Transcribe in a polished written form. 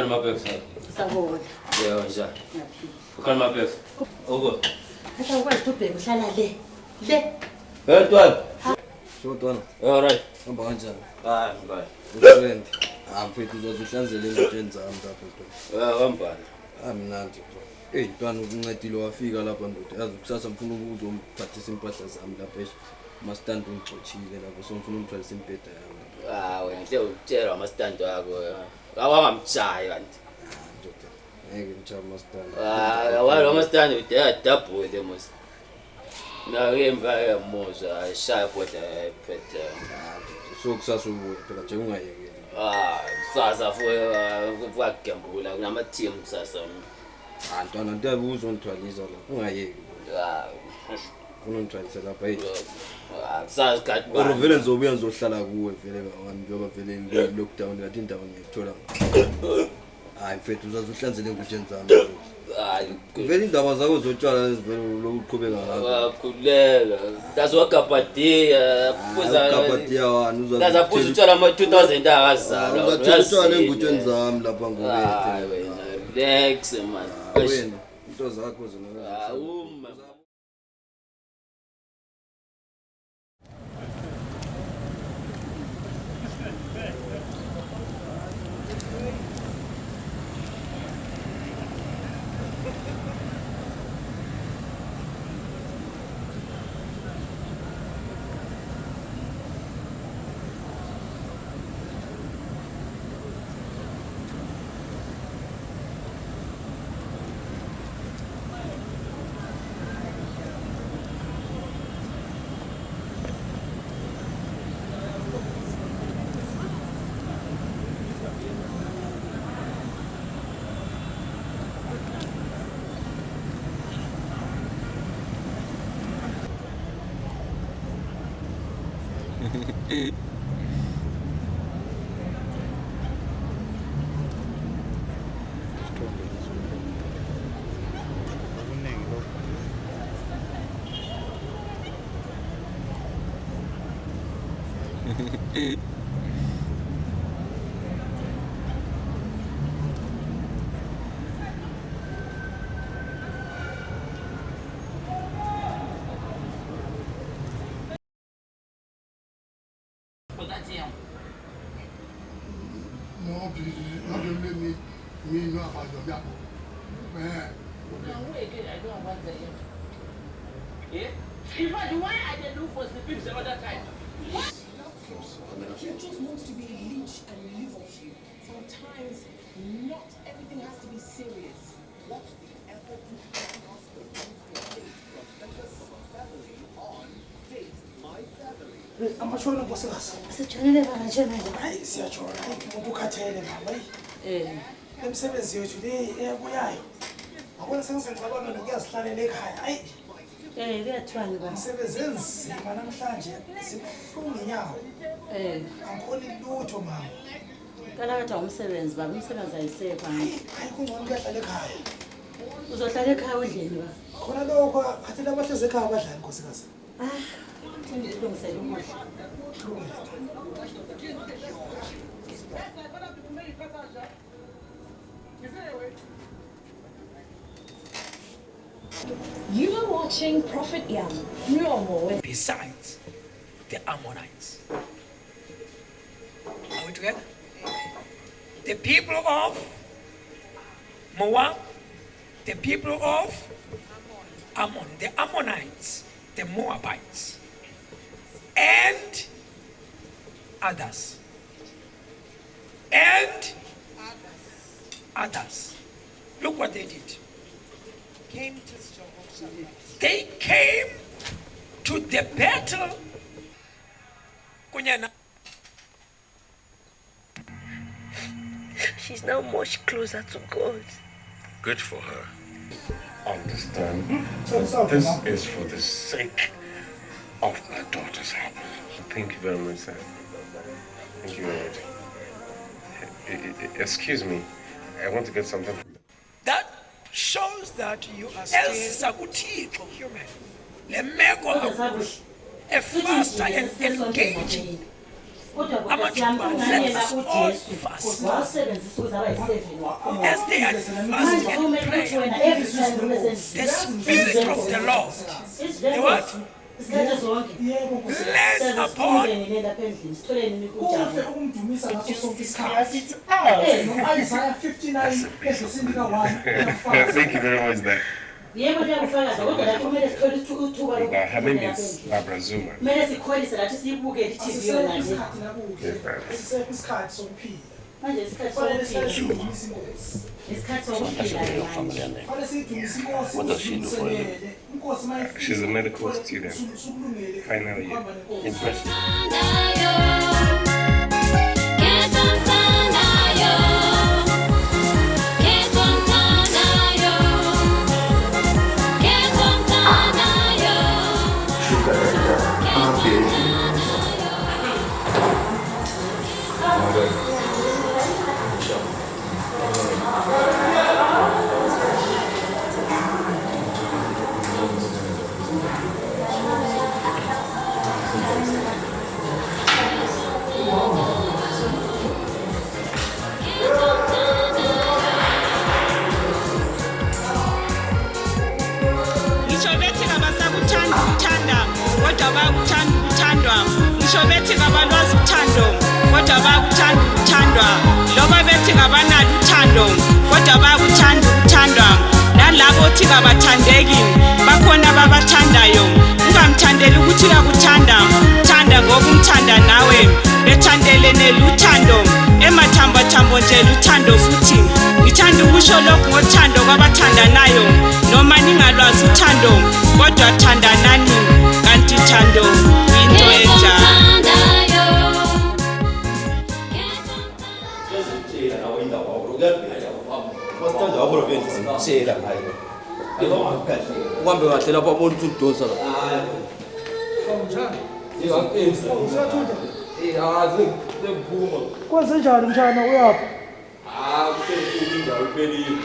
Ukhona maphezu. Sabona. Yebo njani. Ukhona maphezu. Oko. Hatha ukwazi ubheka uhlala le. Le. Ntwana. Shotwana. Alright. Hamba kanjani? Ngibani. Ushwendi. Mfethu uzozuhlanzela engutsheni zami lapho ntwana. Wambani. Mnandi bro. Ntwana ukuncedile wafika lapha ndoda. Yazi kusasa mfuna ukuzophathisa impahla zami lapha esho. Mastand ungixochile lapho so ngifuna umthwalisa impeda yami. Wena hle utshela amastand wakho. Awangamjayi kanti. Ndoda. Ngeke ngijaba mastand. Walo amastand udela double mos. Na ngemva yamuzwa shaya kodwa ephethe. So kusasa ubuye phela nje ungayekeli. Sasa fuwa gambula kunama team kusasa. Ntwana ntabe uzongithwalisa lapha ungayeki. Ufuna ungithwalisa lapha hey. Sazi kathi Oro vele ngizobuya ngizohlala kuwe vele ngawami njengoba vele lockdown ngathi indawo ngiyithola. Mfethu uzazuhlanzele engutsheni zami. Vele indaba zakho zotshwala ezivele lokuqhubeka ngazo. Wakhuleka. Dazwakapatia kuza Kapatia wani Dazaphuza utshwala ama 2000 akazalwa. uzatshwala engutsheni zami lapha Wena relax man. Wena into zakho zona. Uma No, please, not to make me know about your job. Man. I don't want that. Yeah? In fact, why I did look for sleeping some other time? What? You just want to be a leech and live off you. Sometimes not everything has to be serious. What's the effort you ask the family on Face My Family? Amashona nkosikazi. Sijolile baba njena nje. Hayi siyajona. Umuntu ukhathele mama. Emsebenzi wethu le ebuyayo. Ngabona sengisengicabanga nokuyazihlalele ekhaya. Hayi. Kuyathwala baba. Umsebenzi enzima namhlanje sibuhlungu inyawo. Angikhoni lutho mama. Kala kathi umsebenzi baba, umsebenzi ayisekho manje. Hayi kungcono kuyahlala ekhaya. Uzohlala ekhaya udleni baba. Khona lokho athina abahleze ekhaya abadlali nkosikazi. Ngilungisele ukudla. You are watching Prophet Yam. Besides the Ammonites. Are we together? The people of Moab, the people of Ammon, the Ammonites, the Moabites, and others. And others. Look what they did. They came to the battle. Kunyana. She's now much closer to God. Good for her. Understand that this is for the sake of my daughter's happiness. Thank you very much, sir. Thank you very much. Excuse me, I want to get something. That shows that you are still human. A faster and engaging Kodwa siyamfunganela uJesu. Wasebenzisa ukuze abe yi7. As they advance and pray, the Spirit of the Lord, the what? Less upon Thank you very much, Dad. Her name is Barbara Zuma. What does she do for you? She's a medical student. Final year. Impressive. ngisho bethi ngabalwazi uthando kodwa bayakuthanda ukuthandwa loba bethi ngabanalo uthando kodwa bayakuthanda ukuthandwa nalabo othi kabathandeki bakhona babathandayo ungamthandeli ukuthi uyakuthanda thanda ngoba umthanda nawe bethandelene luthando emathambo nje luthando futhi ngithanda ukusho lokho ngothando kwabathandanayo noma ningalwazi uthando kodwa thandanani kanti thando into enjalo. Uhambe kahle lapha abona ukuthi udonsa la. Kwenzenjani mtshana uyaphi? Kuphela indawo iphelile.